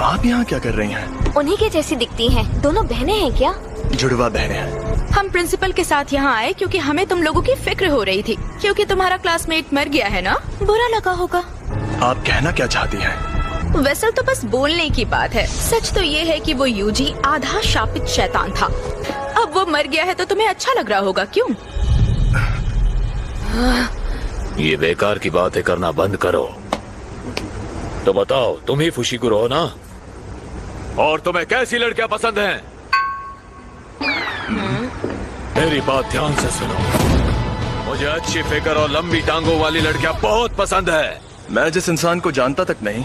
आप यहाँ क्या कर रही हैं? उन्हीं के जैसी दिखती हैं। दोनों बहनें हैं क्या? जुड़वा बहनें हैं। हम प्रिंसिपल के साथ यहाँ आए क्योंकि हमें तुम लोगों की फिक्र हो रही थी, क्योंकि तुम्हारा क्लासमेट मर गया है ना। बुरा लगा होगा। आप कहना क्या चाहती हैं? वैसे तो बस बोलने की बात है। सच तो ये है कि वो यूजी आधा शापित शैतान था। अब वो मर गया है तो तुम्हें अच्छा लग रहा होगा, क्यों? ये बेकार की बातें करना बंद करो। तो बताओ, तुम ही फुशिकुरो हो ना? और तुम्हें कैसी लड़कियां पसंद हैं? मेरी बात ध्यान से सुनो। मुझे अच्छी फिगर और लंबी टांगों वाली लड़कियां बहुत पसंद है। मैं जिस इंसान को जानता तक नहीं,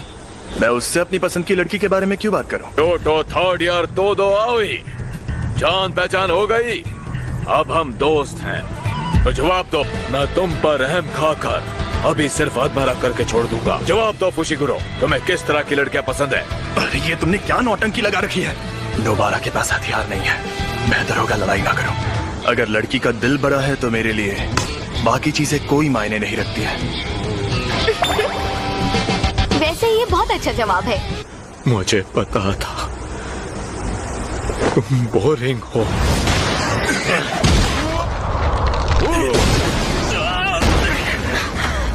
मैं उससे अपनी पसंद की लड़की के बारे में क्यों बात करूं? टोटो थर्ड ईयर दो आओई, जान पहचान हो गई। अब हम दोस्त हैं। तो जवाब दो। मैं तुम पर रहम खाकर अभी सिर्फ आत्महत्या करके छोड़ दूंगा। जवाब दो फुशिकुरो, तुम्हें किस तरह की लड़कियां पसंद है? अरे ये तुमने क्या नौटंकी लगा रखी है? दोबारा के पास हथियार नहीं है। बेहतर होगा लड़ाई ना करो। अगर लड़की का दिल बड़ा है तो मेरे लिए बाकी चीजें कोई मायने नहीं रखती है। वैसे ये बहुत अच्छा जवाब है। मुझे पता था तुम बोरिंग हो।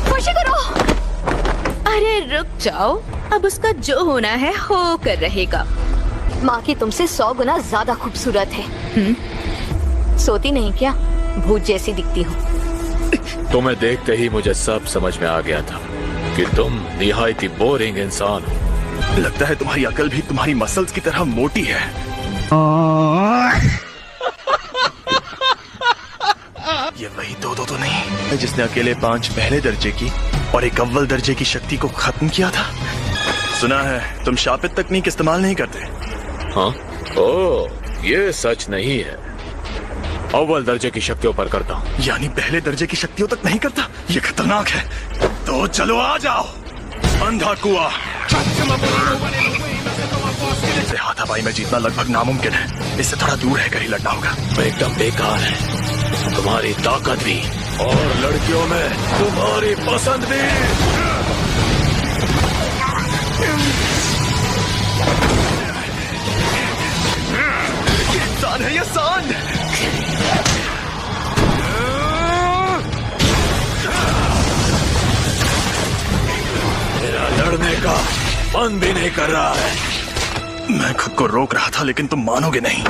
फुशिकुरो! अरे रुक जाओ, अब उसका जो होना है हो कर रहेगा। माँ की तुमसे 100 गुना ज्यादा खूबसूरत है। सोती नहीं क्या? भूत जैसी दिखती हो। तुम्हें देखते ही मुझे सब समझ में आ गया था कि तुम निहायत ही बोरिंग इंसान हो। लगता है तुम्हारी अकल भी तुम्हारी मसल्स की तरह मोटी है। ये वही दो तो नहीं जिसने अकेले 5 पहले दर्जे की और एक अव्वल दर्जे की शक्ति को खत्म किया था। सुना है तुम शापित तकनीक इस्तेमाल नहीं करते। हाँ? ओह, ये सच नहीं है। अव्वल दर्जे की शक्तियों पर करता हूँ। यानी पहले दर्जे की शक्तियों तक नहीं करता? ये खतरनाक है। तो चलो आ जाओ। अंधा कुआं। इससे हाथापाई में जीतना लगभग नामुमकिन है। इससे थोड़ा दूर रहकर ही लड़ना होगा। एकदम बेकार है तुम्हारी ताकत भी और लड़कियों में तुम्हारी पसंद भी। ये इंसान है, ये सांड। मेरा लड़ने का मन भी नहीं कर रहा है। मैं खुद को रोक रहा था लेकिन तुम मानोगे नहीं।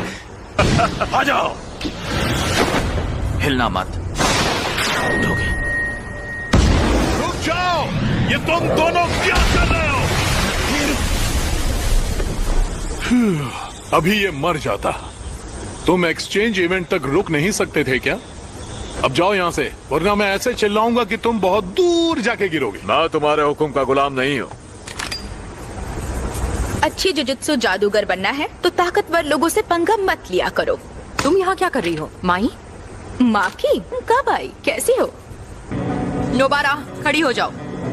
आ जाओ। हिलना मत। रुक जाओ, ये तुम दोनों क्या कर रहे हो? अभी ये मर जाता। तुम एक्सचेंज इवेंट तक रुक नहीं सकते थे क्या? अब जाओ यहाँ से, वरना मैं ऐसे चिल्लाऊंगा कि तुम बहुत दूर जाके गिरोगे। मैं तुम्हारे हुक्म का गुलाम नहीं हूँ। अच्छी जुजुत्सु जादूगर बनना है तो ताकतवर लोगों से पंगा मत लिया करो। तुम यहाँ क्या कर रही हो माई? माँ की? कब आई? कैसी हो? नोबारा, खड़ी हो जाओ।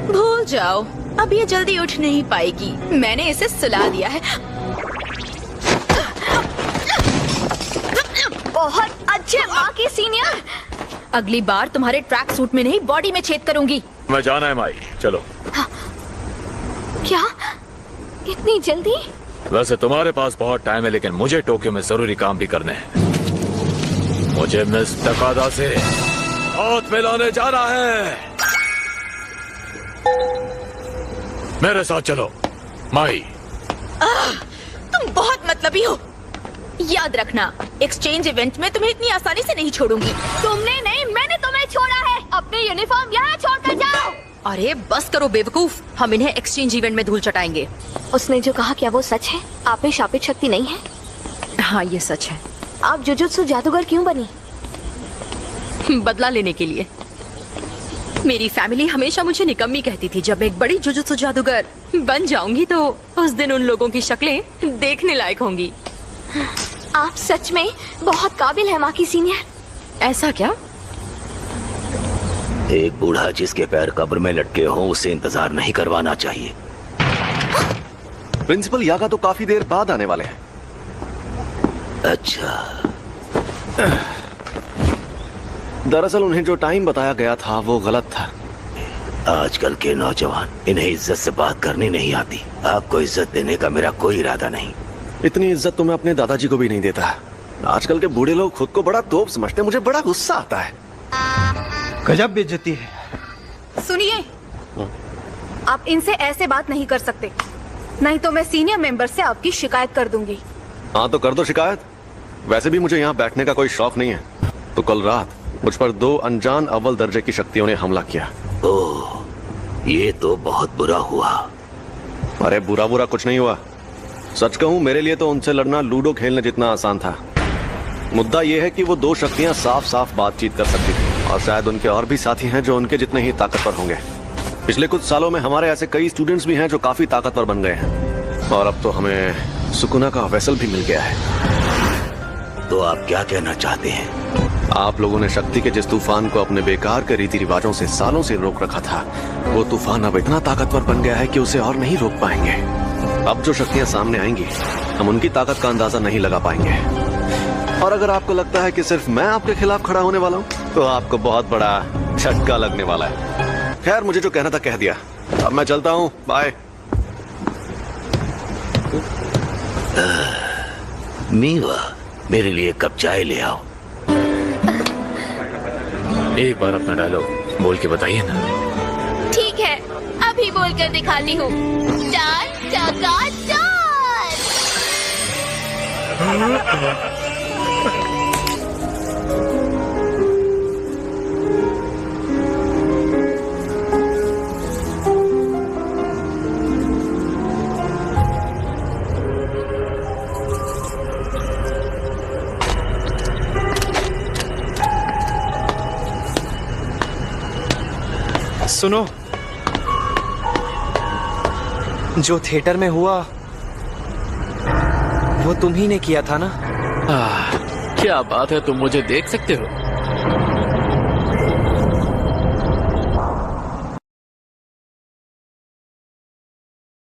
भूल जाओ, अब ये जल्दी उठ नहीं पाएगी। मैंने इसे सुला दिया है। बहुत अच्छे माँ की सीनियर। अगली बार तुम्हारे ट्रैक सूट में नहीं, बॉडी में छेद करूंगी। मैं जाना है माई, चलो। क्या? इतनी जल्दी? वैसे तुम्हारे पास बहुत टाइम है, लेकिन मुझे टोक्यो में जरूरी काम भी करने हैं। मुझे मिस तकादा से हाथ मिलाने जाना है। मेरे साथ चलो माई। तुम बहुत मतलबी हो। याद रखना, एक्सचेंज इवेंट में तुम्हें इतनी आसानी से नहीं छोड़ूंगी। तुमने नहीं, मैंने तुम्हें छोड़ा है। अपनी यूनिफॉर्म यहाँ छोड़कर जाओ। अरे बस करो बेवकूफ, हम इन्हें एक्सचेंज इवेंट में धूल चटाएंगे। उसने जो कहा क्या वो सच है? आप में शापित शक्ति नहीं है? हाँ ये सच है। आप जुजुत्सु जादूगर क्यों बनी? बदला लेने के लिए। मेरी फैमिली हमेशा मुझे निकम्मी कहती थी। जब एक बड़ी जुजुत्सु जादूगर बन जाऊंगी तो उस दिन उन लोगों की शक्लें देखने लायक होंगी। आप सच में बहुत काबिल है माँ की सीनियर। ऐसा क्या? एक बूढ़ा जिसके पैर कब्र में लटके हों उसे इंतजार नहीं करवाना चाहिए। प्रिंसिपल यागा तो काफी देर बाद आने वाले हैं। अच्छा, दरअसल उन्हें जो टाइम बताया गया था वो गलत था। आजकल के नौजवान इन्हें इज्जत से बात करनी नहीं आती। आपको इज्जत देने का मेरा कोई इरादा नहीं। इतनी इज्जत तो मैं अपने दादाजी को भी नहीं देता। आजकल के बूढ़े लोग खुद को बड़ा तोप समझते हैं। मुझे बड़ा गुस्सा आता है। गजब बेइज्जती है। सुनिए, आप इनसे ऐसे बात नहीं कर सकते, नहीं तो मैं सीनियर मेंबर से आपकी शिकायत कर दूंगी। हाँ तो कर दो शिकायत। वैसे भी मुझे यहाँ बैठने का कोई शौक नहीं है। तो कल रात मुझ पर 2 अनजान अव्वल दर्जे की शक्तियों ने हमला किया। ओह, ये तो बहुत बुरा हुआ। अरे बुरा बुरा कुछ नहीं हुआ। सच कहूँ मेरे लिए तो उनसे लड़ना लूडो खेलने जितना आसान था। मुद्दा यह है कि वो 2 शक्तियां साफ साफ बातचीत कर सकती थी और शायद उनके और भी साथी हैं जो उनके जितने ही ताकतवर होंगे। पिछले कुछ सालों में हमारे ऐसे कई स्टूडेंट्स भी हैं जो काफी ताकतवर बन गए हैं और अब तो हमें सुकुना का वेसल भी मिल गया है। तो आप क्या कहना चाहते हैं? आप लोगों ने शक्ति के जिस तूफान को अपने बेकार के रीति रिवाजों से सालों से रोक रखा था, वो तूफान अब इतना ताकतवर बन गया है कि उसे और नहीं रोक पाएंगे। अब जो शक्तियां सामने आएंगी हम उनकी ताकत का अंदाजा नहीं लगा पाएंगे। और अगर आपको लगता है कि सिर्फ मैं आपके खिलाफ खड़ा होने वाला हूँ तो आपको बहुत बड़ा झटका लगने वाला है। खैर मुझे जो कहना था कह दिया। अब मैं चलता हूँ। बाय। मीवा, मेरे लिए कप चाय ले आओ। एक बार अपना डायलॉग बोल के बताइए ना। ठीक है, अभी बोल कर दिखाती हूँ। चार चका चार। सुनो, जो थिएटर में हुआ वो तुम ही ने किया था ना? क्या बात है, तुम मुझे देख सकते हो?